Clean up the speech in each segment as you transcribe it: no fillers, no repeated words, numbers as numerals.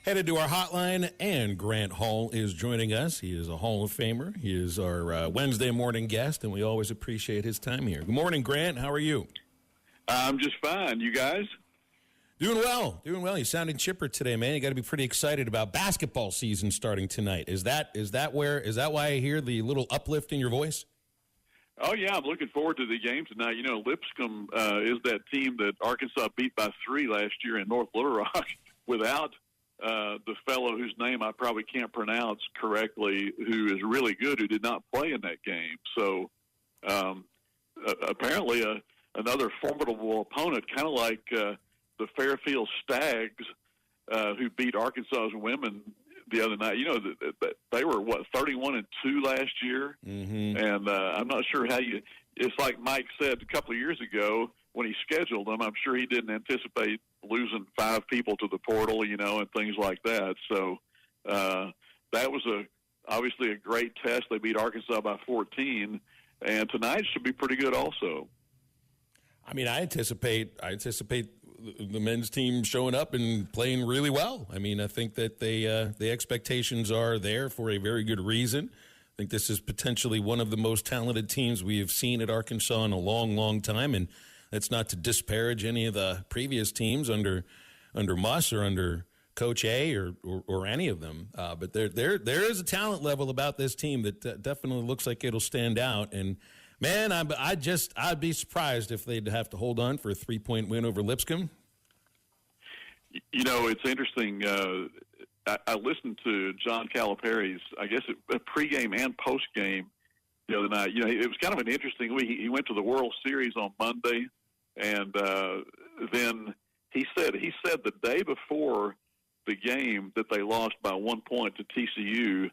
Headed to our hotline, and Grant Hall is joining us. He is a Hall of Famer. He is our Wednesday morning guest, and we always appreciate his time here. Good morning, Grant. How are you? I'm just fine. You guys? Doing well. You sounded chipper today, man. You got to be pretty excited about basketball season starting tonight. Is that why I hear the little uplift in your voice? Oh, yeah, I'm looking forward to the game tonight. You know, Lipscomb is that team that Arkansas beat by 3 last year in North Little Rock without the fellow whose name I probably can't pronounce correctly, who is really good, who did not play in that game. So apparently another formidable opponent, kind of like the Fairfield Stags, who beat Arkansas's women the other night. You know, they were, 31-2 last year? Mm-hmm. And I'm not sure how you – it's like Mike said a couple of years ago when he scheduled them. I'm sure he didn't anticipate losing 5 people to the portal, you know, and things like that. So that was obviously a great test. They beat Arkansas by 14, and tonight should be pretty good also. I mean, I anticipate the men's team showing up and playing really well. I mean, I think that the expectations are there for a very good reason. I think this is potentially one of the most talented teams we have seen at Arkansas in a long, long time, and that's not to disparage any of the previous teams under Muss or under Coach A or any of them. But there is a talent level about this team that definitely looks like it'll stand out. And man, I'd be surprised if they'd have to hold on for a 3-point win over Lipscomb. You know, it's interesting. I listened to John Calipari's, I guess, pregame and postgame the other night. You know, it was kind of an interesting week. He went to the World Series on Monday, and then he said the day before the game that they lost by 1 point to TCU,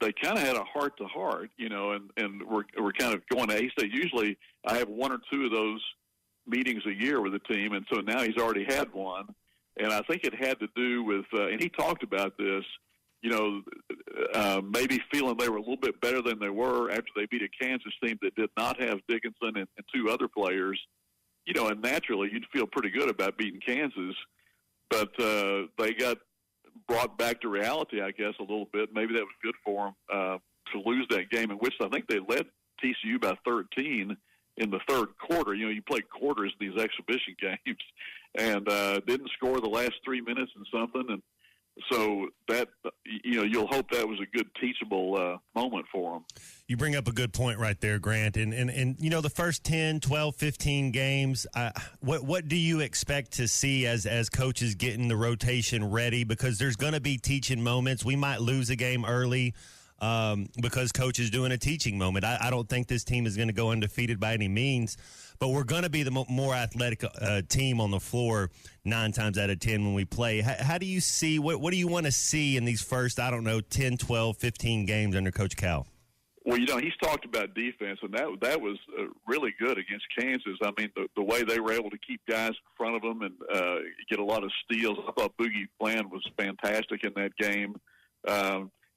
they kind of had a heart-to-heart, you know, and we're kind of going to – he said usually I have 1 or 2 of those meetings a year with the team, and so now he's already had one. And I think it had to do with and he talked about this, you know, maybe feeling they were a little bit better than they were after they beat a Kansas team that did not have Dickinson and 2 other players, you know, and naturally you'd feel pretty good about beating Kansas. But they got brought back to reality, I guess, a little bit. Maybe that was good for them to lose that game, in which I think they led TCU by 13 in the third quarter. You know, you play quarters in these exhibition games, and didn't score the last 3 minutes and something. And so that, you know, you'll hope that was a good teachable moment for them. You bring up a good point right there, Grant. And you know, the first 10, 12, 15 games, what do you expect to see as coaches getting the rotation ready? Because there's going to be teaching moments. We might lose a game early because coach is doing a teaching moment. I don't think this team is going to go undefeated by any means, but we're going to be the more athletic team on the floor 9 times out of 10 when we play. How do you see, what do you want to see in these first, 10, 12, 15 games under Coach Cal? Well, you know, he's talked about defense, and that was really good against Kansas. I mean, the way they were able to keep guys in front of them and get a lot of steals. I thought Boogie Bland was fantastic in that game.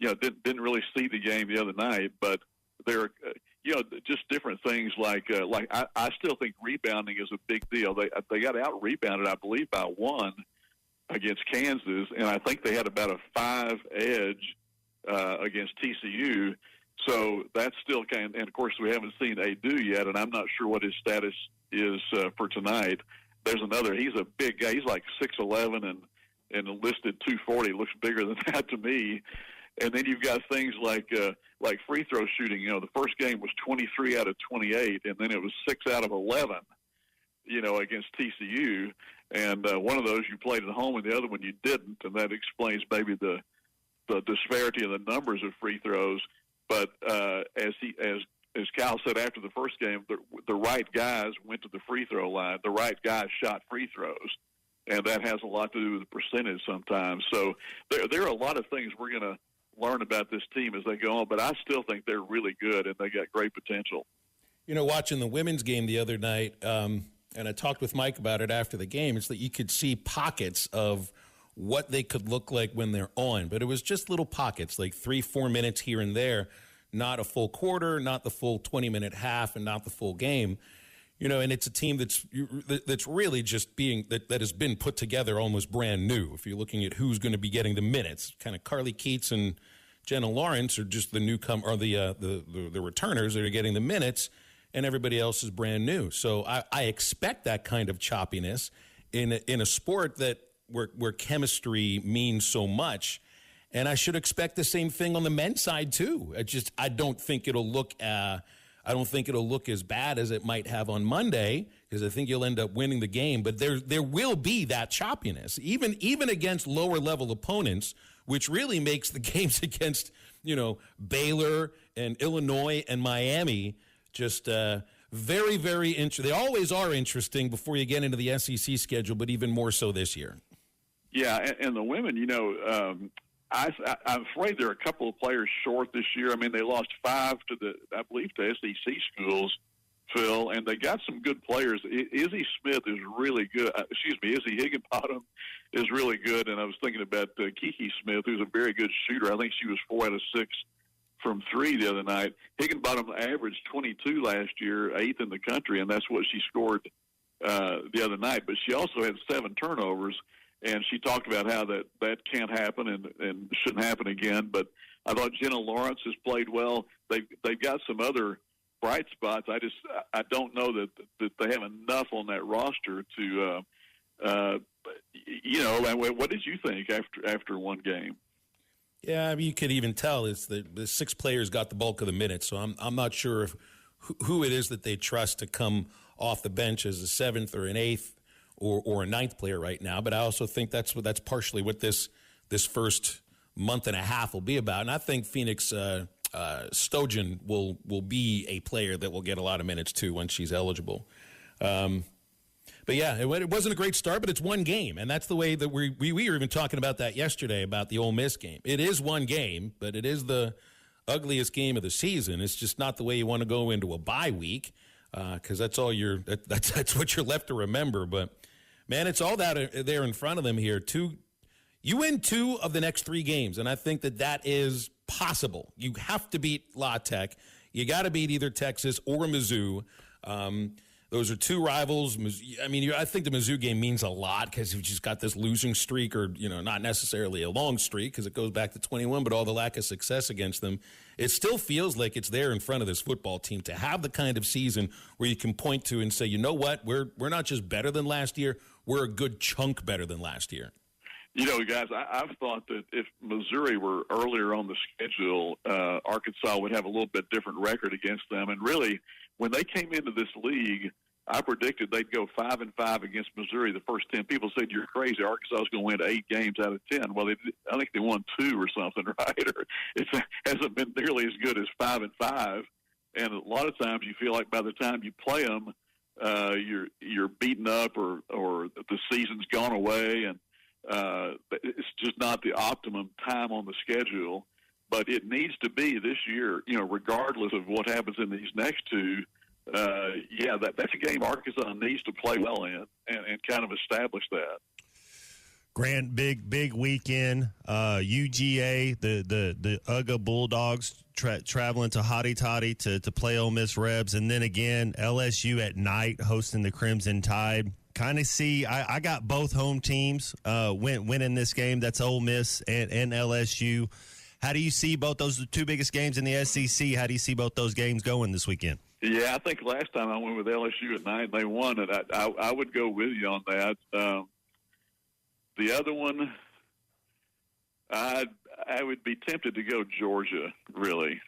You know, didn't really see the game the other night, but there are, you know, just different things like I still think rebounding is a big deal. They got out-rebounded, I believe, by 1 against Kansas, and I think they had about a 5 edge against TCU. So that's still and of course we haven't seen Adu yet, and I'm not sure what his status is for tonight. There's another. He's a big guy. He's like 6'11" and listed 240. Looks bigger than that to me. And then you've got things like free throw shooting. You know, the first game was 23 out of 28, and then it was 6 out of 11. You know, against TCU, and one of those you played at home, and the other one you didn't, and that explains maybe the disparity in the numbers of free throws. But as Cal said after the first game, the right guys went to the free throw line. The right guys shot free throws, and that has a lot to do with the percentage sometimes. So there are a lot of things we're going to learn about this team as they go on, but I still think they're really good, and they got great potential. You know, watching the women's game the other night, and I talked with Mike about it after the game, it's that you could see pockets of what they could look like when they're on, but it was just little pockets, like 3-4 minutes here and there, not a full quarter, not the full 20-minute half, and not the full game. And it's a team that's really just that has been put together almost brand new. If you're looking at who's going to be getting the minutes, kind of Carly Keats and Jenna Lawrence are just the newcomer, or the returners that are getting the minutes, and everybody else is brand new. So I expect that kind of choppiness in a sport that where chemistry means so much, and I should expect the same thing on the men's side too. I don't think it'll look as bad as it might have on Monday, because I think you'll end up winning the game. But there will be that choppiness, even against lower level opponents, which really makes the games against Baylor and Illinois and Miami just very, very interesting. They always are interesting before you get into the SEC schedule, but even more so this year. Yeah, and the women, I'm afraid there are a couple of players short this year. I mean, they lost 5 to SEC schools, Phil, and they got some good players. Izzy Smith is really good. Izzy Higginbottom is really good. And I was thinking about Kiki Smith, who's a very good shooter. I think she was 4 out of 6 from 3 the other night. Higginbottom averaged 22 last year, 8th in the country, and that's what she scored the other night. But she also had 7 turnovers. And she talked about how that can't happen and shouldn't happen again. But I thought Jenna Lawrence has played well. They've got some other bright spots. I don't know that they have enough on that roster to what did you think after one game? Yeah, I mean, you could even tell it's the 6 players got the bulk of the minutes. So I'm not sure who it is that they trust to come off the bench as a 7th or an 8th. Or a 9th player right now, but I also think that's partially what this first month and a half will be about. And I think Phoenix Stojan will be a player that will get a lot of minutes too when she's eligible. But yeah, it wasn't a great start, but it's one game, and that's the way that we were even talking about that yesterday about the Ole Miss game. It is one game, but it is the ugliest game of the season. It's just not the way you want to go into a bye week, because that's what you're left to remember. But man, it's all that there in front of them here. You win 2 of the next 3 games, and I think that is possible. You have to beat La Tech. You got to beat either Texas or Mizzou. Those are 2 rivals. I mean, I think the Mizzou game means a lot because you've just got this losing streak, or not necessarily a long streak because it goes back to 21, but all the lack of success against them. It still feels like it's there in front of this football team to have the kind of season where you can point to and say, you know what, we're not just better than last year, we're a good chunk better than last year. Guys, I've thought that if Missouri were earlier on the schedule, Arkansas would have a little bit different record against them. And really, when they came into this league, I predicted they'd go 5-5 against Missouri the first 10. People said, you're crazy. Arkansas is going to win 8 games out of 10. Well, I think they won 2 or something, right? Or it hasn't been nearly as good as 5-5. And a lot of times you feel like by the time you play them, you're beaten up or the season's gone away, and it's just not the optimum time on the schedule. But it needs to be this year, regardless of what happens in these next 2. That's a game Arkansas needs to play well in and kind of establish that. Grant, big weekend. UGA, the UGA Bulldogs traveling to Hotty Toddy to play Ole Miss Rebs, and then again LSU at night hosting the Crimson Tide. Kind of see, I got both home teams winning this game. That's Ole Miss and LSU. How do you see both those 2 biggest games in the SEC? How do you see both those games going this weekend? Yeah, I think last time I went with LSU at night, they won it. I would go with you on that. The other one, I would be tempted to go Georgia, really,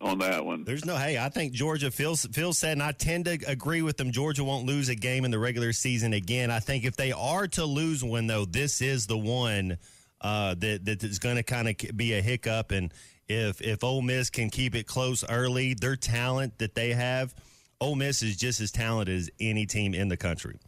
on that one. I think Georgia, Phil said, and I tend to agree with them, Georgia won't lose a game in the regular season again. I think if they are to lose one, though, this is the one that is going to kind of be a hiccup. And if Ole Miss can keep it close early, their talent that they have, Ole Miss is just as talented as any team in the country.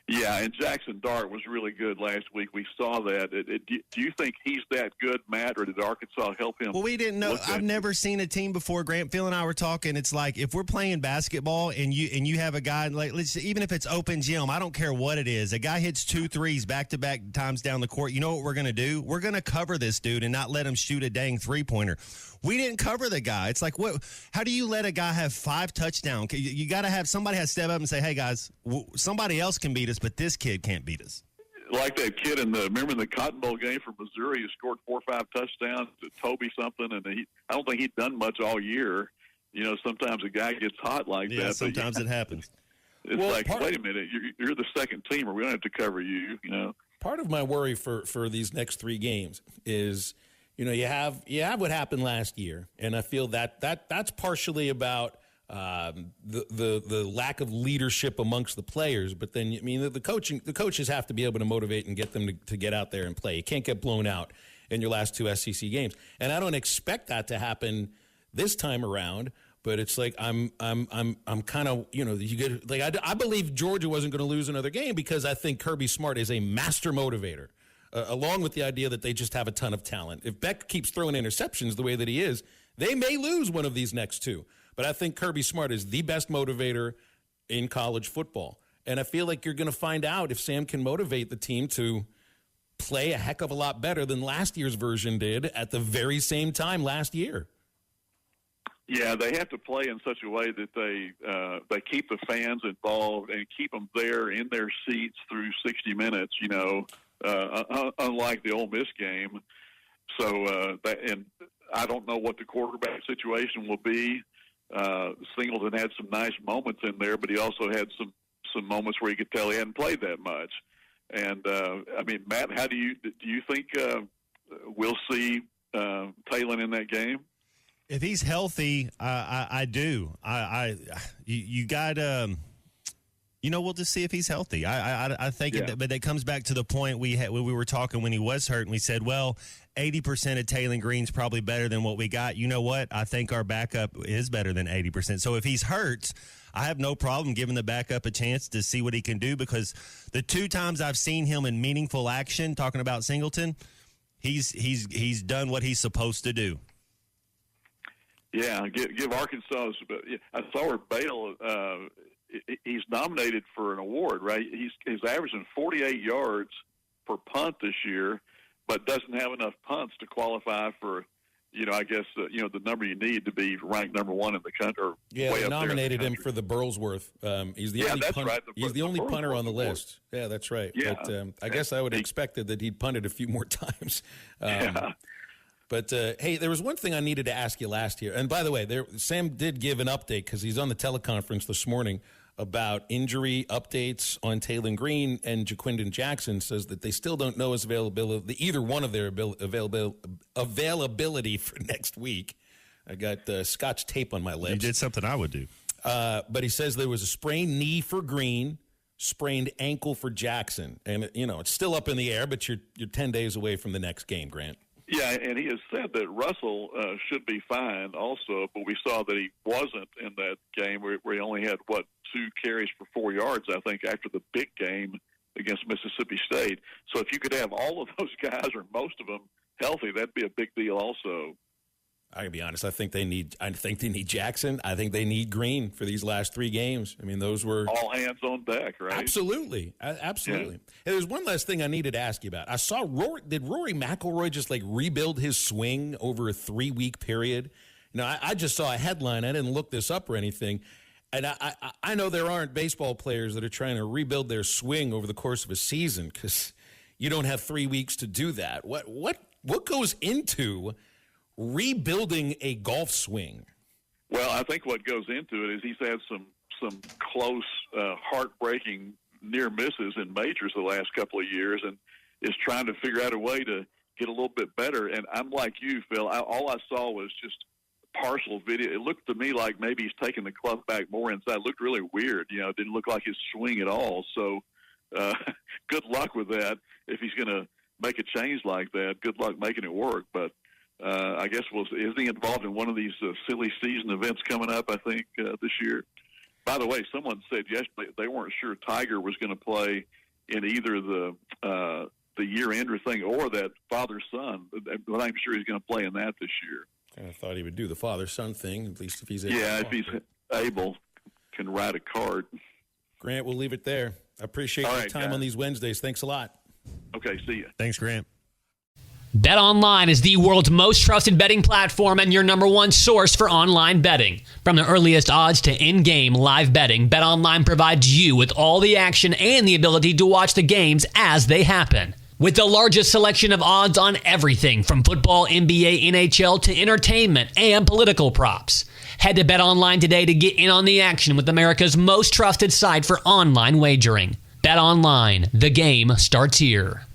Yeah, and Jackson Dart was really good last week. We saw that. Do you think he's that good, Matt, or did Arkansas help him? Well, we didn't know. I've never seen a team before. Grant, Phil, and I were talking. It's like if we're playing basketball and you have a guy, like even if it's open gym, I don't care what it is. A guy hits 2 threes back-to-back times down the court. You know what we're going to do? We're going to cover this dude and not let him shoot a dang three-pointer. We didn't cover the guy. It's like, what? How do you let a guy have 5 touchdowns? You got to have somebody has to step up and say, hey, guys, somebody else can beat us, but this kid can't beat us. Like that kid remember in the Cotton Bowl game for Missouri, who scored 4 or 5 touchdowns, Toby something, and I don't think he'd done much all year. You know, sometimes a guy gets hot like that. Yeah, sometimes it happens. It's like, wait a minute, you're the second teamer. We don't have to cover you, you know. Part of my worry for these next 3 games is, you know, you have what happened last year, and I feel that's partially about the lack of leadership amongst the players. But then, I mean, the coaches have to be able to motivate and get them to get out there and play. You can't get blown out in your last 2 SEC games, and I don't expect that to happen this time around. But it's like I'm kind of, you know, you get like I believe Georgia wasn't going to lose another game because I think Kirby Smart is a master motivator. Along with the idea that they just have a ton of talent. If Beck keeps throwing interceptions the way that he is, they may lose one of these next 2. But I think Kirby Smart is the best motivator in college football. And I feel like you're going to find out if Sam can motivate the team to play a heck of a lot better than last year's version did at the very same time last year. Yeah, they have to play in such a way that they keep the fans involved and keep them there in their seats through 60 minutes, you know. Unlike the Ole Miss game. So, and I don't know what the quarterback situation will be. Singleton had some nice moments in there, but he also had some moments where you could tell he hadn't played that much. And, I mean, Matt, how do you think we'll see Talon in that game? If he's healthy, I do. You got you know, we'll just see if he's healthy. I think, but it comes back to the point we were talking when he was hurt, and we said, well, 80% of Talon Green's probably better than what we got. You know what? I think our backup is better than 80%. So if he's hurt, I have no problem giving the backup a chance to see what he can do, because the 2 times I've seen him in meaningful action, talking about Singleton, he's done what he's supposed to do. Yeah, give Arkansas. I saw where Bale. He's nominated for an award, right? He's averaging 48 yards per punt this year, but doesn't have enough punts to qualify for, you know, I guess, you know, the number you need to be ranked number 1 in the country. Or yeah, way they up nominated there in him for the Burlsworth. He's the only that's right. He's the only punter on the list. Yeah, that's right. Yeah. But I guess I would have expected that he'd punted a few more times. Yeah. But, hey, there was one thing I needed to ask you last year. And, by the way, Sam did give an update because he's on the teleconference this morning about injury updates on Talon Green, and Jaquindon Jackson says that they still don't know his availability, either one of their availability for next week. I got Scotch tape on my lips. You did something I would do. But he says there was a sprained knee for Green, sprained ankle for Jackson. And, you know, it's still up in the air, but you're 10 days away from the next game, Grant. Yeah, and he has said that Russell should be fine also, but we saw that he wasn't in that game where he only had, 2 carries for 4 yards, I think, after the big game against Mississippi State. So if you could have all of those guys or most of them healthy, that'd be a big deal also. I can be honest. I think they need Jackson. I think they need Green for these last 3 games. I mean, those were all hands on deck, right? Absolutely. Yeah. Hey, there's one last thing I needed to ask you about. I saw did Rory McIlroy just like rebuild his swing over a 3-week period? You know, I just saw a headline. I didn't look this up or anything. And I know there aren't baseball players that are trying to rebuild their swing over the course of a season because you don't have 3 weeks to do that. What goes into rebuilding a golf swing? Well, I think what goes into it is he's had some close, heartbreaking near misses in majors the last couple of years, and is trying to figure out a way to get a little bit better. And I'm like you, Phil. All I saw was just partial video. It looked to me like maybe he's taking the club back more inside. It looked really weird. You know, it didn't look like his swing at all. So good luck with that. If he's going to make a change like that, good luck making it work. But I guess is he involved in one of these silly season events coming up, I think, this year? By the way, someone said yesterday they weren't sure Tiger was going to play in either the year-ender thing or that father-son, but I'm sure he's going to play in that this year. Kind of thought he would do the father-son thing, at least if he's able. Yeah, if he's able, can ride a cart. Grant, we'll leave it there. I appreciate your time on these Wednesdays. Thanks a lot. Okay, see you. Thanks, Grant. BetOnline is the world's most trusted betting platform and your number one source for online betting. From the earliest odds to in-game live betting, BetOnline provides you with all the action and the ability to watch the games as they happen. With the largest selection of odds on everything from football, NBA, NHL to entertainment and political props. Head to BetOnline today to get in on the action with America's most trusted site for online wagering. BetOnline, the game starts here.